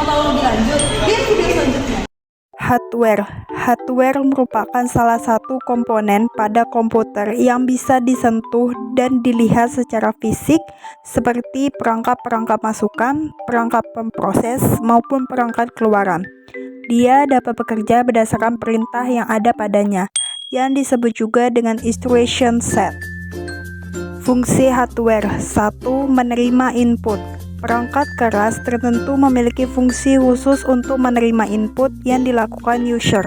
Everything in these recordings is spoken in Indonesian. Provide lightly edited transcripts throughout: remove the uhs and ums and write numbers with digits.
tahu lebih lanjut, lihat video selanjutnya. Hardware. Hardware merupakan salah satu komponen pada komputer yang bisa disentuh dan dilihat secara fisik seperti perangkat-perangkat masukan, perangkat pemproses, maupun perangkat keluaran. Dia dapat bekerja berdasarkan perintah yang ada padanya, yang disebut juga dengan instruction set. Fungsi hardware. 1. Menerima input. Perangkat keras tertentu memiliki fungsi khusus untuk menerima input yang dilakukan user.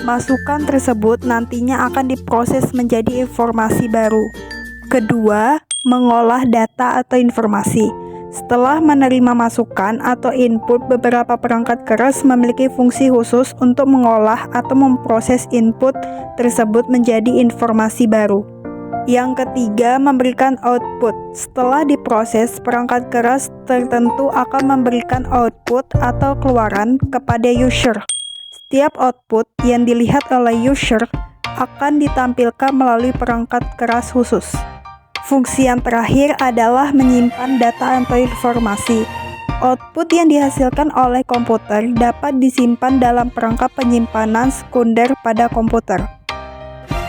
Masukan tersebut nantinya akan diproses menjadi informasi baru. Kedua, mengolah data atau informasi. Setelah menerima masukan atau input, beberapa perangkat keras memiliki fungsi khusus untuk mengolah atau memproses input tersebut menjadi informasi baru. Yang ketiga, memberikan output. Setelah diproses, perangkat keras tertentu akan memberikan output atau keluaran kepada user. Setiap output yang dilihat oleh user akan ditampilkan melalui perangkat keras khusus. Fungsi yang terakhir adalah menyimpan data atau informasi. Output yang dihasilkan oleh komputer dapat disimpan dalam perangkat penyimpanan sekunder pada komputer.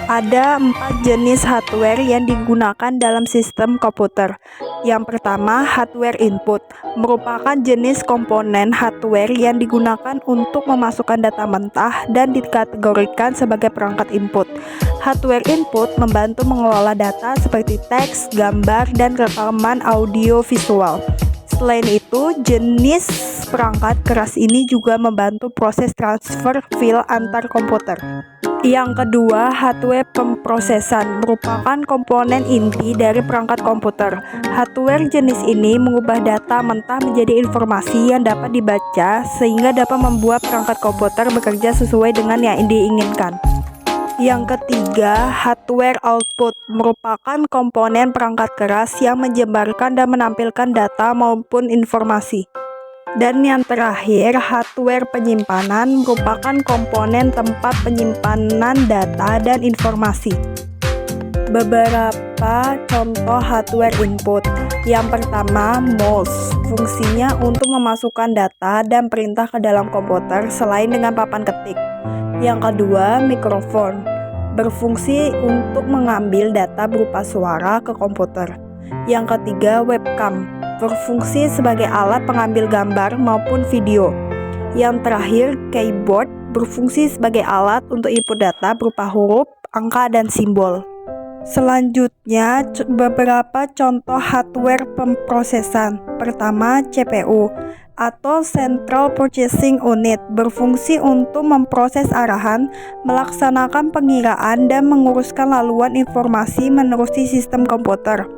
Ada 4 jenis hardware yang digunakan dalam sistem komputer. Yang pertama, hardware input, merupakan jenis komponen hardware yang digunakan untuk memasukkan data mentah dan dikategorikan sebagai perangkat input. Hardware input membantu mengelola data seperti teks, gambar, dan rekaman audio visual. Selain itu, jenis perangkat keras ini juga membantu proses transfer file antar komputer. Yang kedua, hardware pemprosesan merupakan komponen inti dari perangkat komputer. Hardware jenis ini mengubah data mentah menjadi informasi yang dapat dibaca sehingga dapat membuat perangkat komputer bekerja sesuai dengan yang diinginkan. Yang ketiga, hardware output merupakan komponen perangkat keras yang menyebarkan dan menampilkan data maupun informasi. Dan yang terakhir, hardware penyimpanan merupakan komponen tempat penyimpanan data dan informasi. Beberapa contoh hardware input. Yang pertama, mouse. Fungsinya untuk memasukkan data dan perintah ke dalam komputer selain dengan papan ketik. Yang kedua, mikrofon. Berfungsi untuk mengambil data berupa suara ke komputer. Yang ketiga, webcam. Berfungsi sebagai alat pengambil gambar maupun video. Yang terakhir, keyboard berfungsi sebagai alat untuk input data berupa huruf, angka, dan simbol. Selanjutnya, beberapa contoh hardware pemprosesan. Pertama, CPU atau Central Processing Unit berfungsi untuk memproses arahan, melaksanakan pengiraan, dan menguruskan laluan informasi menerusi sistem komputer.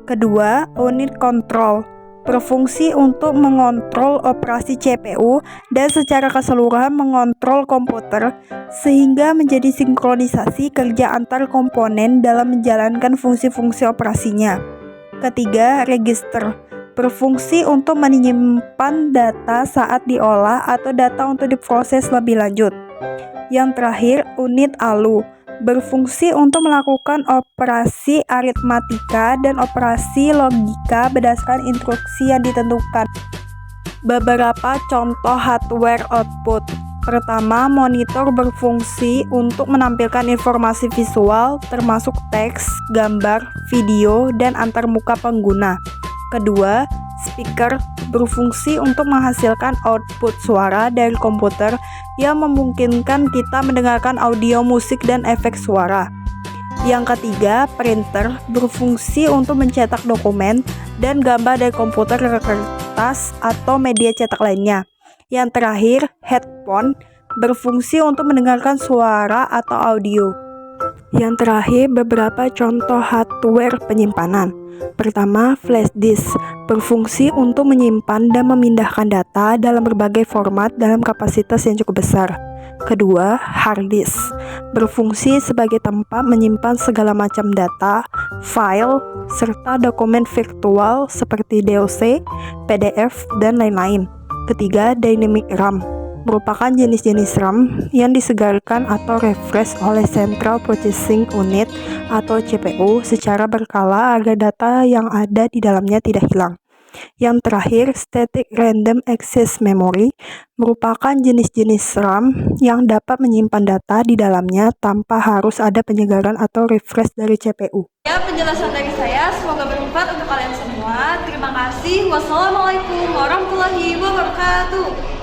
Kedua, unit control berfungsi untuk mengontrol operasi CPU dan secara keseluruhan mengontrol komputer sehingga menjadi sinkronisasi kerja antar komponen dalam menjalankan fungsi-fungsi operasinya. Ketiga, register berfungsi untuk menyimpan data saat diolah atau data untuk diproses lebih lanjut. Yang terakhir, unit ALU berfungsi untuk melakukan operasi aritmatika dan operasi logika berdasarkan instruksi yang ditentukan. Beberapa contoh hardware output. Pertama, monitor berfungsi untuk menampilkan informasi visual termasuk teks, gambar, video, dan antarmuka pengguna. Kedua, speaker berfungsi untuk menghasilkan output suara dari komputer yang memungkinkan kita mendengarkan audio, musik, dan efek suara. Yang ketiga, printer berfungsi untuk mencetak dokumen dan gambar dari komputer ke kertas atau media cetak lainnya. Yang terakhir, headphone berfungsi untuk mendengarkan suara atau audio. Yang terakhir, beberapa contoh hardware penyimpanan. Pertama, flash disk berfungsi untuk menyimpan dan memindahkan data dalam berbagai format dalam kapasitas yang cukup besar. Kedua, hard disk berfungsi sebagai tempat menyimpan segala macam data, file, serta dokumen virtual seperti DOC, PDF, dan lain-lain. Ketiga, dynamic RAM merupakan jenis-jenis RAM yang disegarkan atau refresh oleh Central Processing Unit atau CPU secara berkala agar data yang ada di dalamnya tidak hilang. Yang terakhir, Static Random Access Memory merupakan jenis-jenis RAM yang dapat menyimpan data di dalamnya tanpa harus ada penyegaran atau refresh dari CPU. Ya, penjelasan dari saya semoga bermanfaat untuk kalian semua. Terima kasih. Wassalamualaikum warahmatullahi wabarakatuh.